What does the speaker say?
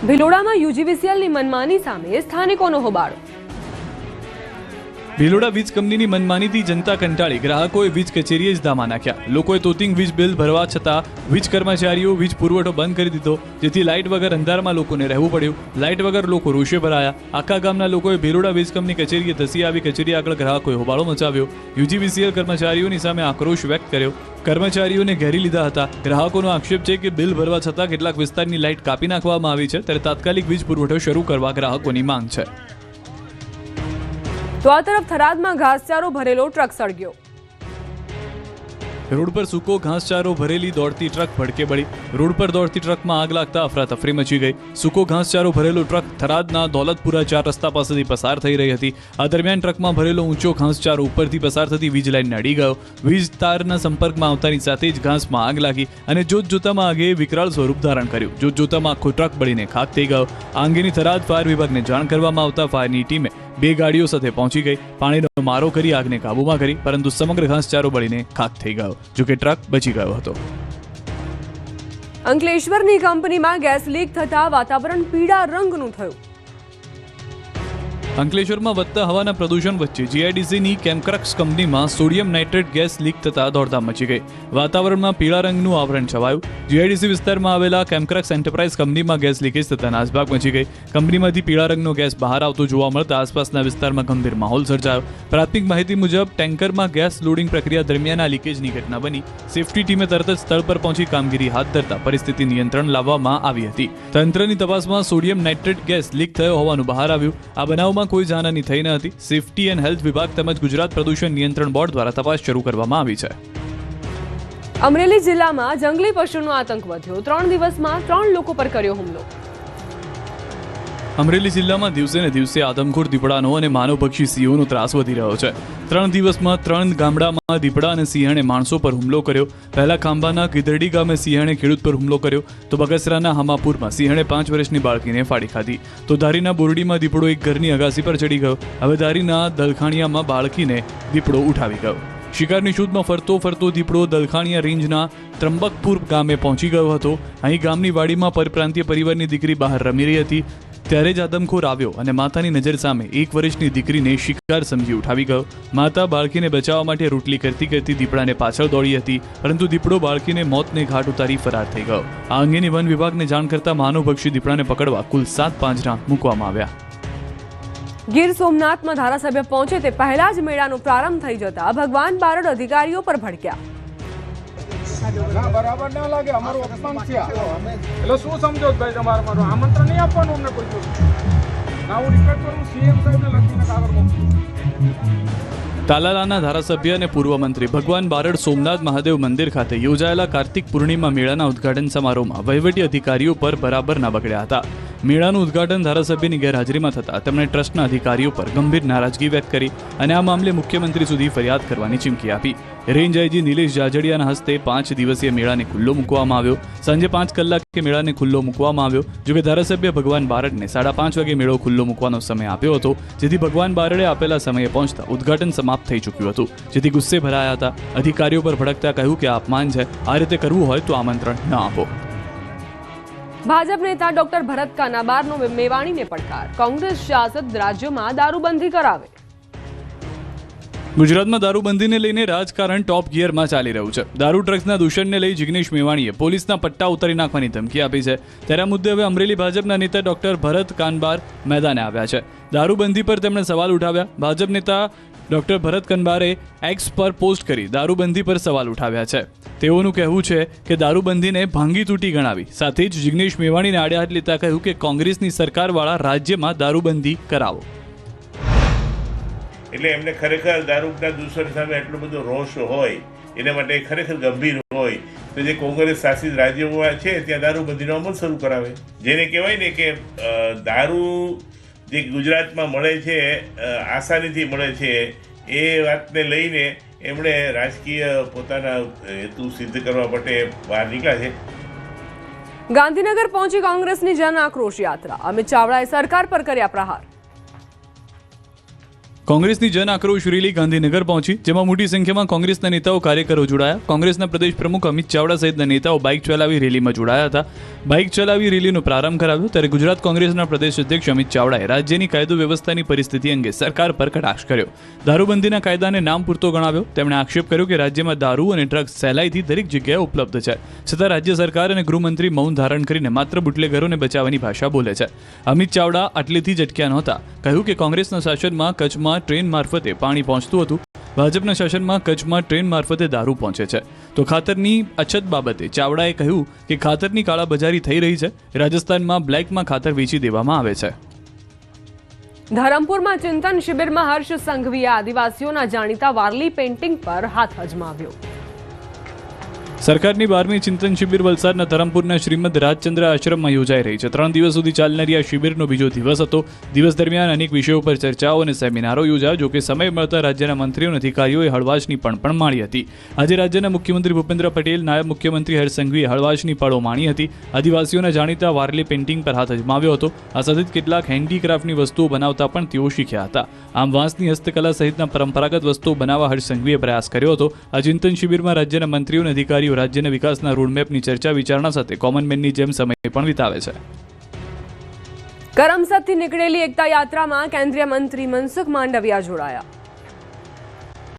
ભિલોડામાં યુજીવીસીએલની મનમાની સામે સ્થાનિકોનો હોબાળો। ભિલોડા વીજ કંપનીની મનમાનીથી જનતા કંટાળી ગ્રાહકોએ વીજ કચેરીએ જ ધામા નાખ્યા। લોકોએ તોતિંગ વીજ બિલ ભરવા છતાં વીજ કર્મચારીઓ વીજ પુરવઠો બંધ કરી દીધો, જેથી લાઇટ વગર અંધારામાં લોકોને રહેવું પડ્યું। લાઇટ વગર લોકો રોષે ભરાયા। આખા ગામના લોકોએ ભિલોડા વીજ કંપની કચેરીએ ધસી આવી કચેરી આગળ ગ્રાહકોએ હોબાળો મચાવ્યો। યુજીવીસીએલ કર્મચારીઓની સામે આક્રોશ વ્યક્ત કર્યો। કર્મચારીઓને ઘેરી લીધા હતા। ગ્રાહકોનો આક્ષેપ છે કે બિલ ભરવા છતાં કેટલાક વિસ્તારની લાઇટ કાપી નાખવામાં આવી છે, ત્યારે તાત્કાલિક વીજ પુરવઠો શરૂ કરવા ગ્રાહકોની માંગ છે। તો આ તરફ થરાદમાં ઘાસચારો ભરેલો ટ્રક સળગ્યો। રોડ પર સૂકો ઘાસચારો ભરેલી દોડતી ટ્રક ભડકે બળી। રોડ પર દોડતી ટ્રકમાં આગ લાગતા અફરાતફરી મચી ગઈ। સૂકો ઘાસચારો ભરેલો ટ્રક થરાદના દોલતપુરા 4 રસ્તા પાસેથી પસાર થઈ રહી હતી। આ દરમિયાન ટ્રકમાં ભરેલો ઊંચો ઘાસચારો ઉપરથી પસાર થતી વીજ લાઇનને અડી ગયો। વીજ તારના સંપર્કમાં આવતાની સાથે જ ઘાસમાં આગ લાગી અને જોતજોતામાં આગે વિકરાળ સ્વરૂપ ધારણ કર્યું। જોતજોતામાં આખો ટ્રક બળીને ખાખ થઈ ગયો। આ અંગેની થરાદ ફાયર વિભાગને જાણ કરવામાં આવતા ફાયરની ટીમે 2 ગાડીઓ સાથે પહોંચી ગઈ। પાણીનો મારો કરી આગને કાબૂમાં કરી, પરંતુ સમગ્ર ઘાસચારો બળીને ખાખ થઈ ગયો, જોકે ટ્રક બચી ગયો હતો। અંકલેશ્વરની કંપનીમાં ગેસ લીક થતા વાતાવરણ પીળા રંગનું થયું। અંકલેશ્વરમાં વધતા હવાના પ્રદૂષણ વચ્ચે જીઆઈડીસીની કેમક્રક્સ કંપનીમાં સોડિયમ નાઇટ્રેટ ગેસ લીક થતા દોડધામ મચી ગઈ। વાતાવરણમાં પીળા રંગનું આવરણ છવાયું। જીઆઈડીસી વિસ્તારમાં આવેલા કેમક્રક્સ એન્ટરપ્રાઇઝ કંપનીમાં ગેસ લીકેજ થતા નાસભાગ મચી ગઈ। કંપનીમાંથી પીળા રંગનો ગેસ બહાર આવતો જોવા મળતા આસપાસના વિસ્તારમાં ગંભીર માહોલ સર્જાયો। પ્રાથમિક માહિતી મુજબ ટેન્કરમાં ગેસ લોડિંગ પ્રક્રિયા દરમિયાન આ લીકેજની ઘટના બની। સેફટી ટીમે તરત જ સ્થળ પર પહોંચી કામગીરી હાથ ધરતા પરિસ્થિતિ નિયંત્રણ લાવવામાં આવી હતી। તંત્રની તપાસમાં સોડિયમ નાઇટ્રેટ ગેસ લીક થયો હોવાનું બહાર આવ્યું। આ બનાવમાં કોઈ જાનહાની થઈ ન હતી। સેફટી એન્ડ હેલ્થ વિભાગ તેમજ ગુજરાત પ્રદૂષણ નિયંત્રણ બોર્ડ દ્વારા તપાસ શરૂ કરવામાં આવી છે। અમરેલી જિલ્લામાં જંગલી પશુનો આતંક વધ્યો। 3 દિવસમાં 3 લોકો પર કર્યો હુમલો। અમરેલી જિલ્લામાં દિવસે ને દિવસે આદમખોર દીપડાનો અને માનવભક્ષી સિંહોનો ત્રાસ વધી રહ્યો છે। 3 દિવસમાં 3 ગામડામાં દીપડા અને સિંહણે માણસો પર હુમલો કર્યો। પહેલા ખાંભાના ગીદરડી ગામે સિંહણે ખેડૂત પર હુમલો કર્યો, તો બગસરાના હમાપુરમાં સિંહણે 5 વર્ષની બાળકીને ફાડી ખાધી, તો ધારીના બોરડીમાં દીપડો એક ઘરની અગાસી પર ચડી ગયો। હવે ધારીના દલખાણિયામાં બાળકીને દીપડો ઉઠાવી ગયો। શિકારની શોધમાં ફરતો દીપડો દલખાણિયા રેન્જના ત્રંબકપુર ગામે પહોંચી ગયો હતો। અહીં ગામની વાડીમાં પરપ્રાંતીય પરિવારની દીકરી બહાર રમી રહી હતી, ત્યારે જ આદમખોર આવ્યો અને માતાની નજર સામે 1 વર્ષની દીકરીને શિકાર સમજી ઉઠાવી ગયો। માતા બાળકીને બચાવવા માટે રોટલી કરતી દીપડાને પાછળ દોડી હતી, પરંતુ દીપડો બાળકીને મોતને ઘાટ ઉતારી ફરાર થઈ ગયો। આ અંગેની વન વિભાગને જાણ કરતા માનવભક્ષી દીપડાને પકડવા કુલ 7 પાંજરા મૂકવામાં આવ્યા। ગીર સોમનાથમાં ધારાસભ્ય પહોંચે તે પહેલા જ મેળાનો પ્રારંભ થઈ જતા ભગવાન બારડ અધિકારીઓ પર ભડક્યા। બરાબર ના લાગે, અમારું અપમાન છે। એટલે શું સમજો ભાઈ, તમારું આમંત્રણ નહીં આપવાનું અમને કોઈ। ના, હું રિક્વેસ્ટ કરું સીએમ સાહેબને લખીને કાગળ મોકલું। તાલાલાના ધારાસભ્ય અને પૂર્વ મંત્રી ભગવાન બારડ સોમનાથ મહાદેવ મંદિર ખાતે યોજાયેલા કાર્તિક પૂર્ણિમા મેળાના ઉદ્ઘાટન સમારોહમાં વહીવટી અધિકારીઓ પર બરાબર ના બગડ્યા હતા। મેળાનું ઉદ્ઘાટન ધારાસભ્યની ગેરહાજરીમાં થતાં તેમણે ટ્રસ્ટના અધિકારીઓ પર ગંભીર નારાજગી વ્યક્ત કરી અને આ મામલે મુખ્યમંત્રી સુધી ફરિયાદ કરવાની ચીમકી આપી। રેન્જ આઈજી નિલેશ જાજડિયાના હસ્તે 5 દિવસીય મેળાને ખુલ્લો મૂકવામાં આવ્યો। સાંજે 5 કલાકે મેળાને ખુલ્લો મૂકવામાં આવ્યો, જોકે ધારાસભ્ય ભગવાન બારડને 5:30 વાગે મેળો ખુલ્લો મૂકવાનો સમય આપ્યો હતો, જેથી ભગવાન બારડે આપેલા સમયે પહોંચતા ઉદ્ઘાટન સમાપ્ત થઈ ચૂક્યું હતું, જેથી ગુસ્સે ભરાયા હતા। અધિકારીઓ પર ભડકતા કહ્યું કે આ અપમાન છે, આ રીતે કરવું હોય તો આમંત્રણ ન આપો। ભાજપ નેતા ડોક્ટર ભરત કાનાબારનો મેવાણીને પડકાર। કોંગ્રેસ શાસિત રાજ્યોમાં દારૂબંધી કરાવે। ગુજરાતમાં દારૂબંધીને લઈને રાજકારણ ટોપ ગિયરમાં ચાલી રહ્યું છે। દારૂ ડ્રગ્સના દૂષણને લઈ જિગ્નેશ મેવાણીએ પોલીસના પટ્ટા ઉતારી નાખવાની ધમકી આપી છે, ત્યારે આ મુદ્દે હવે અમરેલી ભાજપના નેતા ડોક્ટર ભરત કાનબાર મેદાને આવ્યા છે। દારૂબંધી પર તેમણે સવાલ ઉઠાવ્યા। ભાજપ નેતા ડોક્ટર ભરત કાનબારે એક્સ પર પોસ્ટ કરી દારૂબંધી પર સવાલ ઉઠાવ્યા છે। તેઓનું કહેવું છે કે દારૂબંધીને ભાંગી તૂટી ગણાવી। સાથે જ જિગ્નેશ મેવાણીને આડે હાથ લેતા કહ્યું કે કોંગ્રેસની સરકારવાળા રાજ્યમાં દારૂબંધી કરાવો। એટલે એમને ખરેખર દારૂના દૂષણ સામે એટલો બધો રોષ હોય, એના માટે ખરેખર ગંભીર હોય તો જે કોંગ્રેસ શાસિત રાજ્યોમાં છે ત્યાં દારૂબંધીનો અમલ શરૂ કરાવે। જેને કહેવાય ને કે દારૂ જે ગુજરાતમાં મળે છે, આસાનીથી મળે છે, એ વાતને લઈને એમણે રાજકીય પોતાના હેતુ સિદ્ધ કરવા માટે બહાર નીકળ્યા છે। ગાંધીનગર પહોંચી કોંગ્રેસની જન આક્રોશ યાત્રા। અમિત ચાવડાએ સરકાર પર કર્યા પ્રહાર। કોંગ્રેસની જન આક્રોશ રેલી ગાંધીનગર પહોંચી, જેમાં મોટી સંખ્યામાં કોંગ્રેસના નેતાઓ કાર્યકરો જોડાયા। કોંગ્રેસના પ્રદેશ પ્રમુખ અમિત ચાવડા સહિતના નેતાઓ બાઇક ચલાવી રેલીમાં જોડાયા હતા। બાઇક ચલાવી રેલીનો પ્રારંભ કરાવ્યો ત્યારે ગુજરાત કોંગ્રેસના પ્રદેશ અધ્યક્ષ અમિત ચાવડાએ રાજ્યની કાયદો વ્યવસ્થાની પરિસ્થિતિ અંગે સરકાર પર કટાક્ષ કર્યો. દારૂબંધીના કાયદાને નામ પૂરતો ગણાવ્યો. તેમણે આક્ષેપ કર્યો કે રાજ્યમાં દારૂ અને ડ્રગ્સ સહેલાઈથી દરેક જગ્યાએ ઉપલબ્ધ છે, છતાં રાજ્ય સરકાર અને ગૃહમંત્રી મૌન ધારણ કરીને માત્ર બુટલેગરોને બચાવવાની ભાષા બોલે છે. અમિત ચાવડા આટલેથી જ અટક્યા નહોતા. કહ્યું કે કોંગ્રેસના શાસનમાં કચ્છમાં ટ્રેન મારફતે પાણી પહોંચતું હતું, ભાજપના શાસનમાં કચ્છમાં ટ્રેન મારફતે દારૂ પહોંચે છે. તો ખાતરની અછત બાબતે ચાવડાએ કહ્યું કે ખાતરની કાળાબજારી થઈ રહી છે. રાજસ્થાનમાં બ્લેકમાં ખાતર વેચી દેવામાં આવે છે. ધરમપુરમાં ચિંતન શિબિરમાં હર્ષ સંઘવીએ આદિવાસીઓના જાણીતા વારલી પેઇન્ટિંગ પર હાથ અજમાવ્યો. સરકારની 12મી ચિંતન શિબિર વલસાડના ધરમપુરના શ્રીમદ રાજચંદ્ર આશ્રમમાં યોજાઈ રહી છે. 3 દિવસ સુધી ચાલનારી આ શિબિરનો બીજો દિવસ હતો. દિવસ દરમિયાન અનેક વિષયો પર ચર્ચાઓ અને સેમિનારો યોજાયા. જોકે સમય મળતા રાજ્યના મંત્રીઓ અને અધિકારીઓએ હળવાશની પણ માણી હતી. આજે રાજ્યના મુખ્યમંત્રી ભૂપેન્દ્ર પટેલ, નાયબ મુખ્યમંત્રી હર્ષ સંઘવીએ હળવાશની પળો માણી હતી. આદિવાસીઓના જાણીતા વારલી પેઇન્ટિંગ પર હાથ અજમાવ્યો હતો. આ સાથે જ કેટલાક હેન્ડીક્રાફ્ટની વસ્તુઓ બનાવતા પણ તેઓ શીખ્યા હતા. આમ વાંસની હસ્તકલા સહિતના પરંપરાગત વસ્તુઓ બનાવવા હર્ષ સંઘવીએ પ્રયાસ કર્યો હતો. આ ચિંતન શિબિરમાં રાજ્યના મંત્રીઓ અને અધિકારીઓ રાજ્યના વિકાસના રોડમેપની ચર્ચા વિચારણા સાથે કોમન મેનની જેમ સમય પણ વિતાવે છે. કરમસદથી નીકળેલી એકતા યાત્રામાં કેન્દ્રીય મંત્રી મનસુખ માંડવિયા જોડાયા.